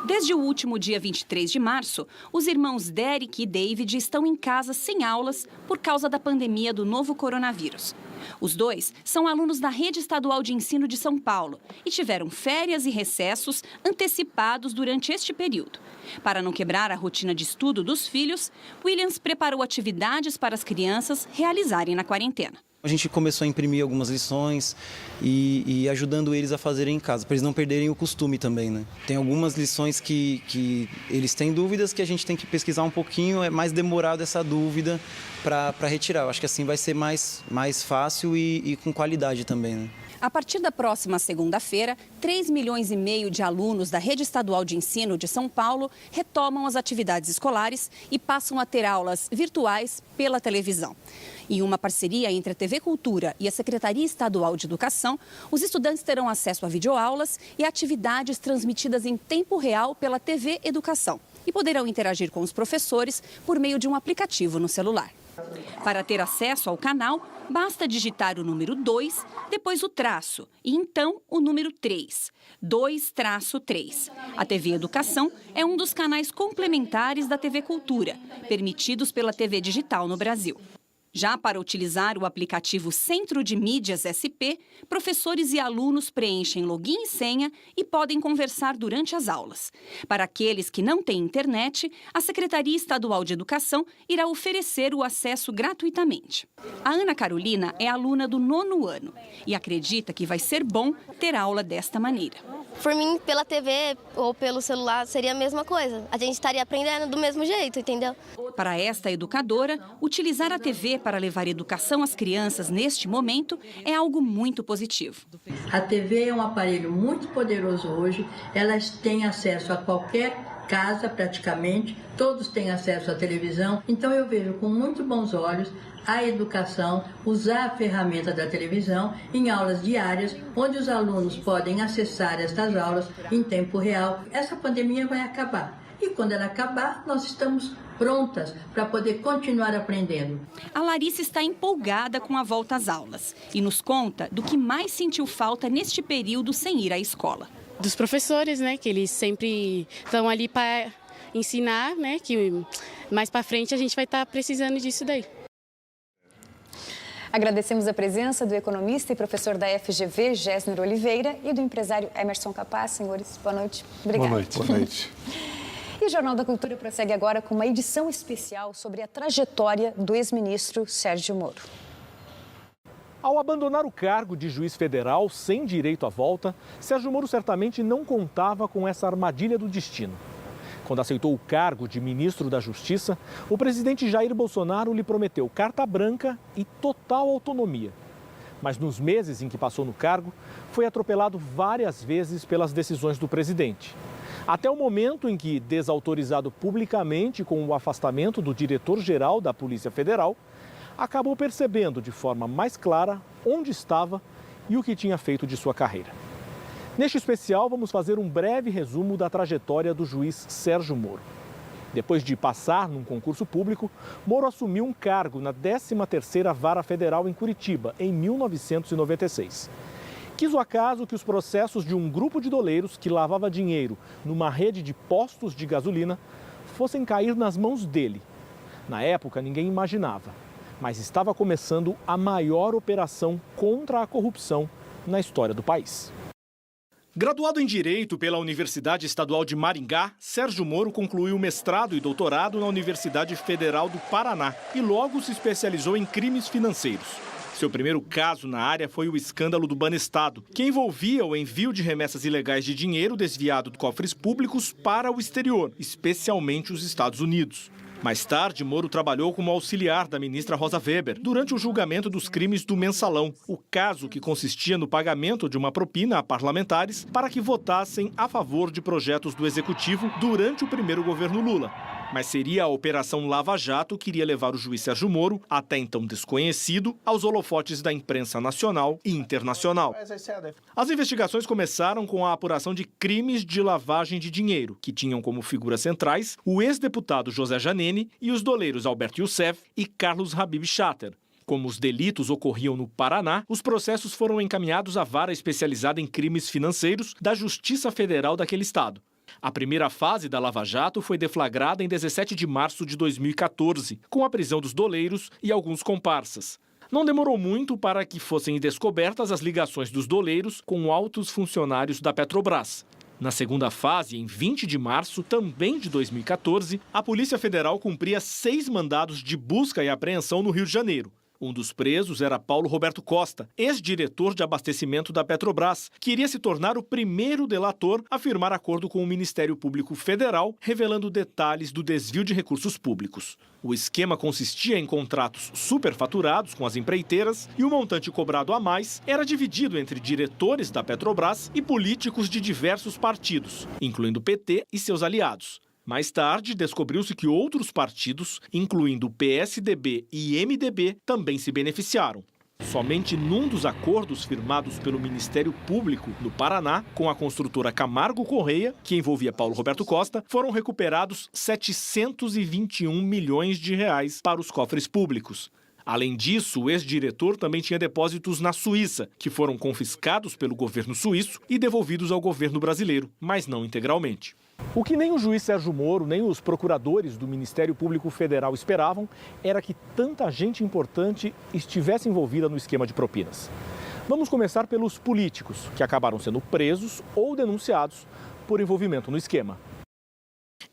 Desde o último dia 23 de março, os irmãos Derek e David estão em casa sem aulas por causa da pandemia do novo coronavírus. Os dois são alunos da Rede Estadual de Ensino de São Paulo e tiveram férias e recessos antecipados durante este período. Para não quebrar a rotina de estudo dos filhos, Williams preparou atividades para as crianças realizarem na quarentena. A gente começou a imprimir algumas lições e ajudando eles a fazerem em casa, para eles não perderem o costume também, né? Tem algumas lições que eles têm dúvidas que a gente tem que pesquisar um pouquinho, é mais demorado essa dúvida para retirar. Eu acho que assim vai ser mais fácil e com qualidade também, né? A partir da próxima segunda-feira, 3,5 milhões de alunos da Rede Estadual de Ensino de São Paulo retomam as atividades escolares e passam a ter aulas virtuais pela televisão. Em uma parceria entre a TV Cultura e a Secretaria Estadual de Educação, os estudantes terão acesso a videoaulas e atividades transmitidas em tempo real pela TV Educação e poderão interagir com os professores por meio de um aplicativo no celular. Para ter acesso ao canal, basta digitar o número 2, depois o traço e então o número 3, 2-3. A TV Educação é um dos canais complementares da TV Cultura, permitidos pela TV Digital no Brasil. Já para utilizar o aplicativo Centro de Mídias SP, professores e alunos preenchem login e senha e podem conversar durante as aulas. Para aqueles que não têm internet, a Secretaria Estadual de Educação irá oferecer o acesso gratuitamente. A Ana Carolina é aluna do 9º ano e acredita que vai ser bom ter aula desta maneira. Por mim, pela TV ou pelo celular, seria a mesma coisa. A gente estaria aprendendo do mesmo jeito, entendeu? Para esta educadora, utilizar a TV para levar educação às crianças neste momento é algo muito positivo. A TV é um aparelho muito poderoso hoje, elas têm acesso a qualquer casa praticamente, todos têm acesso à televisão, então eu vejo com muito bons olhos a educação, usar a ferramenta da televisão em aulas diárias, onde os alunos podem acessar estas aulas em tempo real. Essa pandemia vai acabar e quando ela acabar, nós estamos prontas para poder continuar aprendendo. A Larissa está empolgada com a volta às aulas e nos conta do que mais sentiu falta neste período sem ir à escola. Dos professores, né, que eles sempre estão ali para ensinar, né, que mais para frente a gente vai estar precisando disso daí. Agradecemos a presença do economista e professor da FGV, Gessner Oliveira, e do empresário Emerson Capaz. Senhores, boa noite. Obrigada. Boa noite. Boa noite. E o Jornal da Cultura prossegue agora com uma edição especial sobre a trajetória do ex-ministro Sérgio Moro. Ao abandonar o cargo de juiz federal sem direito à volta, Sérgio Moro certamente não contava com essa armadilha do destino. Quando aceitou o cargo de ministro da Justiça, o presidente Jair Bolsonaro lhe prometeu carta branca e total autonomia. Mas nos meses em que passou no cargo, foi atropelado várias vezes pelas decisões do presidente. Até o momento em que, desautorizado publicamente com o afastamento do diretor-geral da Polícia Federal, acabou percebendo de forma mais clara onde estava e o que tinha feito de sua carreira. Neste especial, vamos fazer um breve resumo da trajetória do juiz Sérgio Moro. Depois de passar num concurso público, Moro assumiu um cargo na 13ª Vara Federal em Curitiba, em 1996. Quis o acaso que os processos de um grupo de doleiros que lavava dinheiro numa rede de postos de gasolina fossem cair nas mãos dele. Na época, ninguém imaginava, mas estava começando a maior operação contra a corrupção na história do país. Graduado em Direito pela Universidade Estadual de Maringá, Sérgio Moro concluiu mestrado e doutorado na Universidade Federal do Paraná e logo se especializou em crimes financeiros. Seu primeiro caso na área foi o escândalo do Banestado, que envolvia o envio de remessas ilegais de dinheiro desviado de cofres públicos para o exterior, especialmente os Estados Unidos. Mais tarde, Moro trabalhou como auxiliar da ministra Rosa Weber durante o julgamento dos crimes do Mensalão, o caso que consistia no pagamento de uma propina a parlamentares para que votassem a favor de projetos do Executivo durante o primeiro governo Lula. Mas seria a Operação Lava Jato que iria levar o juiz Sérgio Moro, até então desconhecido, aos holofotes da imprensa nacional e internacional. As investigações começaram com a apuração de crimes de lavagem de dinheiro, que tinham como figuras centrais o ex-deputado José Janene e os doleiros Alberto Youssef e Carlos Habib Chater. Como os delitos ocorriam no Paraná, os processos foram encaminhados à vara especializada em crimes financeiros da Justiça Federal daquele estado. A primeira fase da Lava Jato foi deflagrada em 17 de março de 2014, com a prisão dos doleiros e alguns comparsas. Não demorou muito para que fossem descobertas as ligações dos doleiros com altos funcionários da Petrobras. Na segunda fase, em 20 de março, também de 2014, a Polícia Federal cumpria 6 mandados de busca e apreensão no Rio de Janeiro. Um dos presos era Paulo Roberto Costa, ex-diretor de abastecimento da Petrobras, que iria se tornar o primeiro delator a firmar acordo com o Ministério Público Federal, revelando detalhes do desvio de recursos públicos. O esquema consistia em contratos superfaturados com as empreiteiras e o montante cobrado a mais era dividido entre diretores da Petrobras e políticos de diversos partidos, incluindo o PT e seus aliados. Mais tarde, descobriu-se que outros partidos, incluindo o PSDB e MDB, também se beneficiaram. Somente num dos acordos firmados pelo Ministério Público no Paraná, com a construtora Camargo Correia, que envolvia Paulo Roberto Costa, foram recuperados 721 milhões de reais para os cofres públicos. Além disso, o ex-diretor também tinha depósitos na Suíça, que foram confiscados pelo governo suíço e devolvidos ao governo brasileiro, mas não integralmente. O que nem o juiz Sérgio Moro, nem os procuradores do Ministério Público Federal esperavam era que tanta gente importante estivesse envolvida no esquema de propinas. Vamos começar pelos políticos, que acabaram sendo presos ou denunciados por envolvimento no esquema.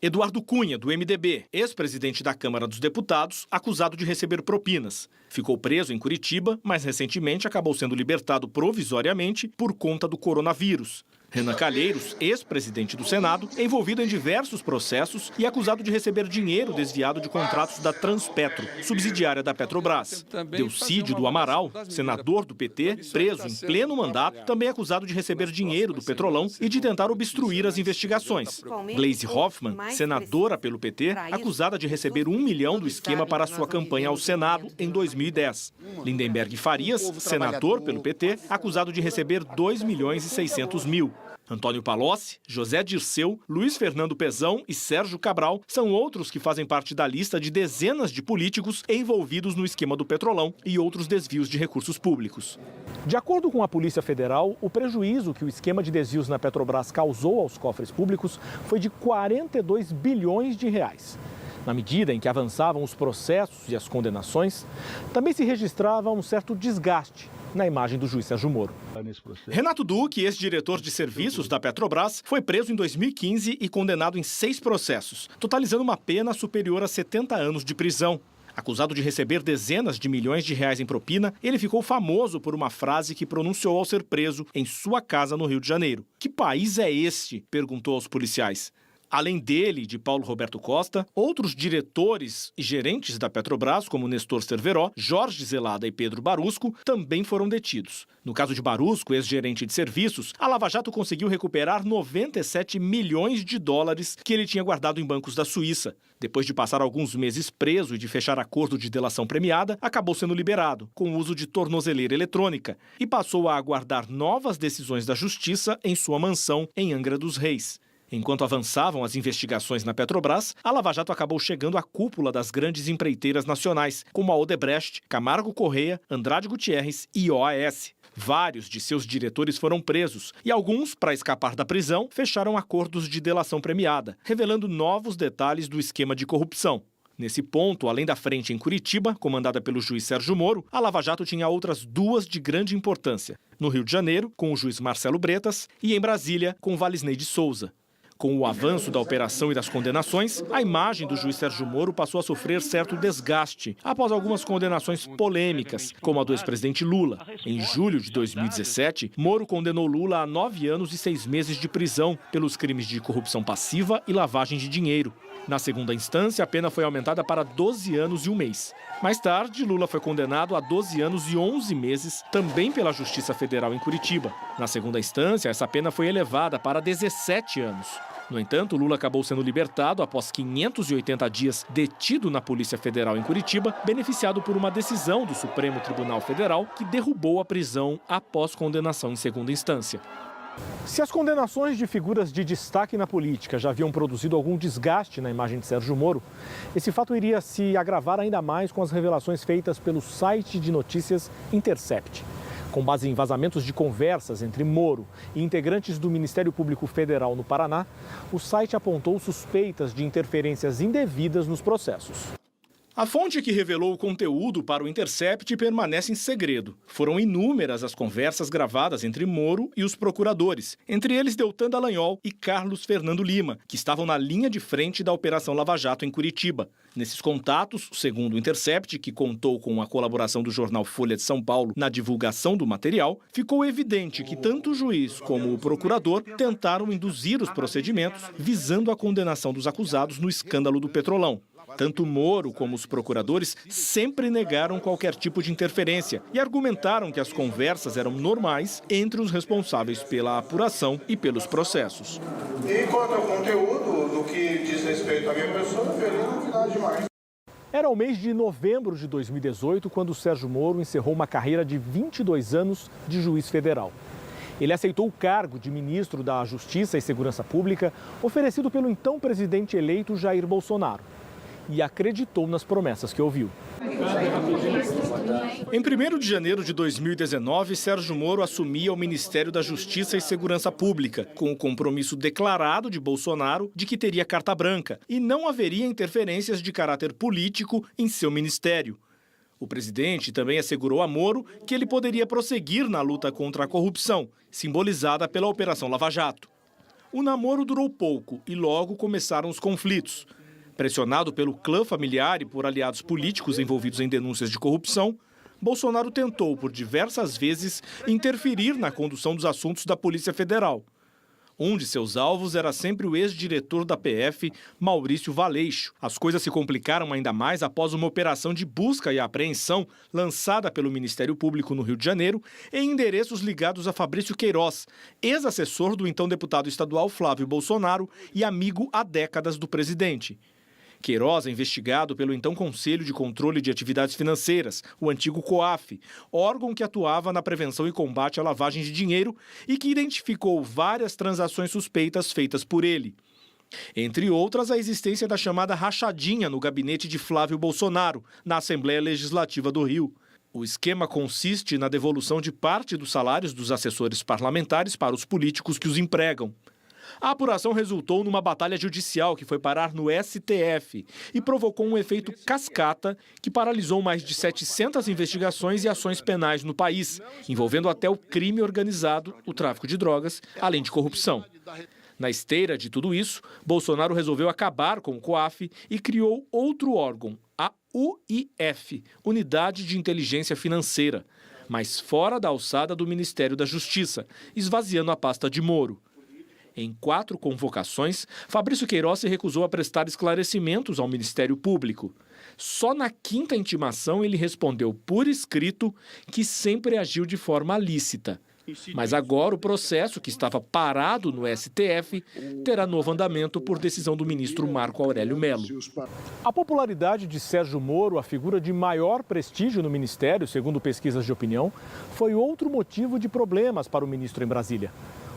Eduardo Cunha, do MDB, ex-presidente da Câmara dos Deputados, acusado de receber propinas. Ficou preso em Curitiba, mas recentemente acabou sendo libertado provisoriamente por conta do coronavírus. Renan Calheiros, ex-presidente do Senado, é envolvido em diversos processos e acusado de receber dinheiro desviado de contratos da Transpetro, subsidiária da Petrobras. Delcídio do Amaral, senador do PT, preso em pleno mandato, também é acusado de receber dinheiro do Petrolão e de tentar obstruir as investigações. Gleisi Hoffmann, senadora pelo PT, acusada de receber 1 milhão do esquema para sua campanha ao Senado em 2010. Lindenberg Farias, senador pelo PT, acusado de receber 2 milhões e 600 mil. Antônio Palocci, José Dirceu, Luiz Fernando Pezão e Sérgio Cabral são outros que fazem parte da lista de dezenas de políticos envolvidos no esquema do Petrolão e outros desvios de recursos públicos. De acordo com a Polícia Federal, o prejuízo que o esquema de desvios na Petrobras causou aos cofres públicos foi de 42 bilhões de reais. Na medida em que avançavam os processos e as condenações, também se registrava um certo desgaste na imagem do juiz Sérgio Moro. Renato Duque, ex-diretor de serviços da Petrobras, foi preso em 2015 e condenado em 6 processos, totalizando uma pena superior a 70 anos de prisão. Acusado de receber dezenas de milhões de reais em propina, ele ficou famoso por uma frase que pronunciou ao ser preso em sua casa no Rio de Janeiro. "Que país é este?", perguntou aos policiais. Além dele e de Paulo Roberto Costa, outros diretores e gerentes da Petrobras, como Nestor Cerveró, Jorge Zelada e Pedro Barusco, também foram detidos. No caso de Barusco, ex-gerente de serviços, a Lava Jato conseguiu recuperar 97 milhões de dólares que ele tinha guardado em bancos da Suíça. Depois de passar alguns meses preso e de fechar acordo de delação premiada, acabou sendo liberado, com o uso de tornozeleira eletrônica, e passou a aguardar novas decisões da Justiça em sua mansão em Angra dos Reis. Enquanto avançavam as investigações na Petrobras, a Lava Jato acabou chegando à cúpula das grandes empreiteiras nacionais, como a Odebrecht, Camargo Corrêa, Andrade Gutierrez e OAS. Vários de seus diretores foram presos e alguns, para escapar da prisão, fecharam acordos de delação premiada, revelando novos detalhes do esquema de corrupção. Nesse ponto, além da frente em Curitiba, comandada pelo juiz Sérgio Moro, a Lava Jato tinha outras 2 de grande importância. No Rio de Janeiro, com o juiz Marcelo Bretas, e em Brasília, com Valisney de Souza. Com o avanço da operação e das condenações, a imagem do juiz Sérgio Moro passou a sofrer certo desgaste após algumas condenações polêmicas, como a do ex-presidente Lula. Em julho de 2017, Moro condenou Lula a 9 anos e 6 meses de prisão pelos crimes de corrupção passiva e lavagem de dinheiro. Na segunda instância, a pena foi aumentada para 12 anos e 1 mês. Mais tarde, Lula foi condenado a 12 anos e 11 meses, também pela Justiça Federal em Curitiba. Na segunda instância, essa pena foi elevada para 17 anos. No entanto, Lula acabou sendo libertado após 580 dias detido na Polícia Federal em Curitiba, beneficiado por uma decisão do Supremo Tribunal Federal que derrubou a prisão após condenação em segunda instância. Se as condenações de figuras de destaque na política já haviam produzido algum desgaste na imagem de Sérgio Moro, esse fato iria se agravar ainda mais com as revelações feitas pelo site de notícias Intercept. Com base em vazamentos de conversas entre Moro e integrantes do Ministério Público Federal no Paraná, o site apontou suspeitas de interferências indevidas nos processos. A fonte que revelou o conteúdo para o Intercept permanece em segredo. Foram inúmeras as conversas gravadas entre Moro e os procuradores, entre eles Deltan Dallagnol e Carlos Fernando Lima, que estavam na linha de frente da Operação Lava Jato em Curitiba. Nesses contatos, segundo o Intercept, que contou com a colaboração do jornal Folha de São Paulo na divulgação do material, ficou evidente que tanto o juiz como o procurador tentaram induzir os procedimentos visando a condenação dos acusados no escândalo do Petrolão. Tanto Moro como os procuradores sempre negaram qualquer tipo de interferência e argumentaram que as conversas eram normais entre os responsáveis pela apuração e pelos processos. E quanto ao conteúdo, no que diz respeito à minha pessoa, não veio novidade demais. Era o mês de novembro de 2018 quando Sérgio Moro encerrou uma carreira de 22 anos de juiz federal. Ele aceitou o cargo de ministro da Justiça e Segurança Pública, oferecido pelo então presidente eleito Jair Bolsonaro, e acreditou nas promessas que ouviu. Em 1º de janeiro de 2019, Sérgio Moro assumia o Ministério da Justiça e Segurança Pública, com o compromisso declarado de Bolsonaro de que teria carta branca e não haveria interferências de caráter político em seu ministério. O presidente também assegurou a Moro que ele poderia prosseguir na luta contra a corrupção, simbolizada pela Operação Lava Jato. O namoro durou pouco e logo começaram os conflitos. Pressionado pelo clã familiar e por aliados políticos envolvidos em denúncias de corrupção, Bolsonaro tentou, por diversas vezes, interferir na condução dos assuntos da Polícia Federal. Um de seus alvos era sempre o ex-diretor da PF, Maurício Valeixo. As coisas se complicaram ainda mais após uma operação de busca e apreensão lançada pelo Ministério Público no Rio de Janeiro em endereços ligados a Fabrício Queiroz, ex-assessor do então deputado estadual Flávio Bolsonaro e amigo há décadas do presidente. Queiroz é investigado pelo então Conselho de Controle de Atividades Financeiras, o antigo COAF, órgão que atuava na prevenção e combate à lavagem de dinheiro e que identificou várias transações suspeitas feitas por ele. Entre outras, a existência da chamada rachadinha no gabinete de Flávio Bolsonaro, na Assembleia Legislativa do Rio. O esquema consiste na devolução de parte dos salários dos assessores parlamentares para os políticos que os empregam. A apuração resultou numa batalha judicial que foi parar no STF e provocou um efeito cascata que paralisou mais de 700 investigações e ações penais no país, envolvendo até o crime organizado, o tráfico de drogas, além de corrupção. Na esteira de tudo isso, Bolsonaro resolveu acabar com o COAF e criou outro órgão, a UIF, Unidade de Inteligência Financeira, mas fora da alçada do Ministério da Justiça, esvaziando a pasta de Moro. Em 4 convocações, Fabrício Queiroz se recusou a prestar esclarecimentos ao Ministério Público. Só na 5ª intimação ele respondeu por escrito que sempre agiu de forma lícita. Mas agora o processo, que estava parado no STF, terá novo andamento por decisão do ministro Marco Aurélio Mello. A popularidade de Sérgio Moro, a figura de maior prestígio no ministério, segundo pesquisas de opinião, foi outro motivo de problemas para o ministro em Brasília.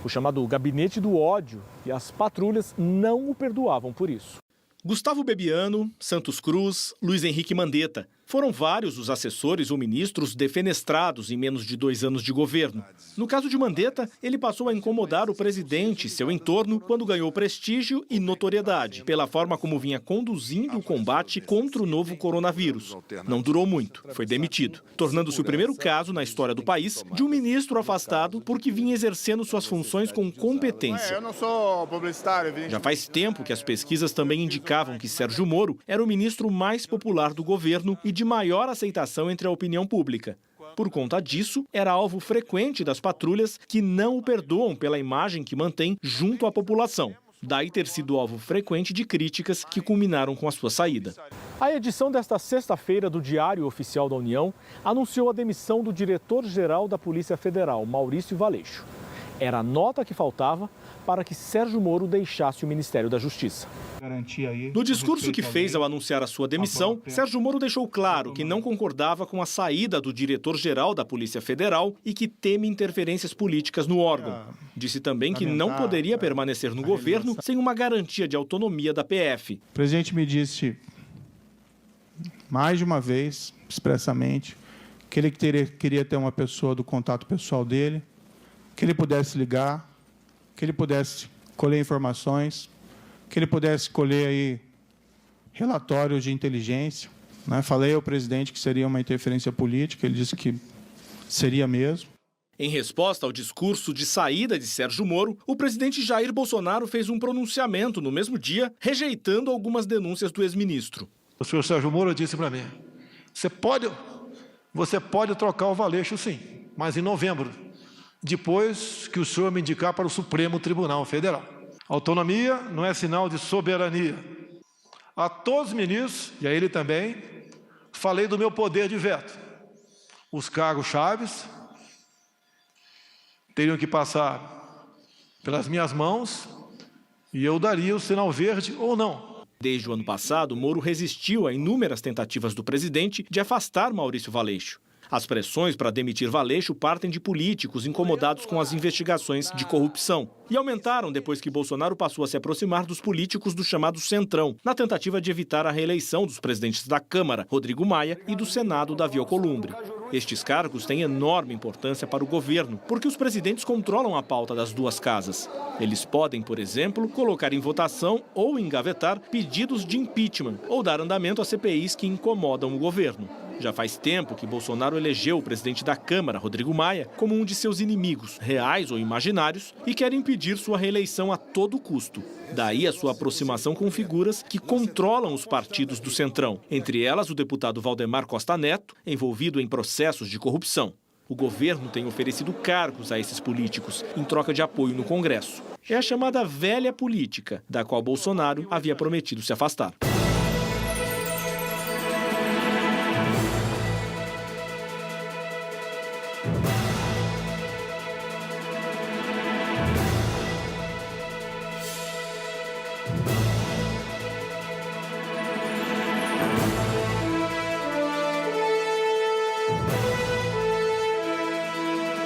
O chamado gabinete do ódio, e as patrulhas não o perdoavam por isso. Gustavo Bebiano, Santos Cruz, Luiz Henrique Mandetta. Foram vários os assessores ou ministros defenestrados em menos de 2 anos de governo. No caso de Mandetta, ele passou a incomodar o presidente e seu entorno quando ganhou prestígio e notoriedade, pela forma como vinha conduzindo o combate contra o novo coronavírus. Não durou muito, foi demitido, tornando-se o primeiro caso na história do país de um ministro afastado porque vinha exercendo suas funções com competência. Eu não sou publicitário, Já faz tempo que as pesquisas também indicavam que Sérgio Moro era o ministro mais popular do governo e de maior aceitação entre a opinião pública. Por conta disso, era alvo frequente das patrulhas que não o perdoam pela imagem que mantém junto à população. Daí ter sido alvo frequente de críticas que culminaram com a sua saída. A edição desta sexta-feira do Diário Oficial da União anunciou a demissão do diretor-geral da Polícia Federal, Maurício Valeixo. Era a nota que faltava para que Sérgio Moro deixasse o Ministério da Justiça. No discurso que fez ao anunciar a sua demissão, Sérgio Moro deixou claro que não concordava com a saída do diretor-geral da Polícia Federal e que teme interferências políticas no órgão. Disse também que não poderia permanecer no governo sem uma garantia de autonomia da PF. O presidente me disse mais de uma vez, expressamente, que ele queria ter uma pessoa do contato pessoal dele, que ele pudesse ligar, que ele pudesse colher informações, que ele pudesse colher aí relatórios de inteligência. Falei ao presidente que seria uma interferência política, ele disse que seria mesmo. Em resposta ao discurso de saída de Sérgio Moro, o presidente Jair Bolsonaro fez um pronunciamento no mesmo dia, rejeitando algumas denúncias do ex-ministro. O senhor Sérgio Moro disse para mim, você pode trocar o Valeixo sim, mas em novembro, depois que o senhor me indicar para o Supremo Tribunal Federal. Autonomia não é sinal de soberania. A todos os ministros, e a ele também, falei do meu poder de veto. Os cargos chaves teriam que passar pelas minhas mãos e eu daria o sinal verde ou não. Desde o ano passado, Moro resistiu a inúmeras tentativas do presidente de afastar Maurício Valeixo. As pressões para demitir Valeixo partem de políticos incomodados com as investigações de corrupção e aumentaram depois que Bolsonaro passou a se aproximar dos políticos do chamado Centrão, na tentativa de evitar a reeleição dos presidentes da Câmara, Rodrigo Maia, e do Senado, Davi Alcolumbre. Estes cargos têm enorme importância para o governo, porque os presidentes controlam a pauta das duas casas. Eles podem, por exemplo, colocar em votação ou engavetar pedidos de impeachment ou dar andamento a CPIs que incomodam o governo. Já faz tempo que Bolsonaro elegeu o presidente da Câmara, Rodrigo Maia, como um de seus inimigos, reais ou imaginários, e quer impedir sua reeleição a todo custo. Daí a sua aproximação com figuras que controlam os partidos do Centrão, entre elas o deputado Valdemar Costa Neto, envolvido em processos de corrupção. O governo tem oferecido cargos a esses políticos, em troca de apoio no Congresso. É a chamada velha política, da qual Bolsonaro havia prometido se afastar.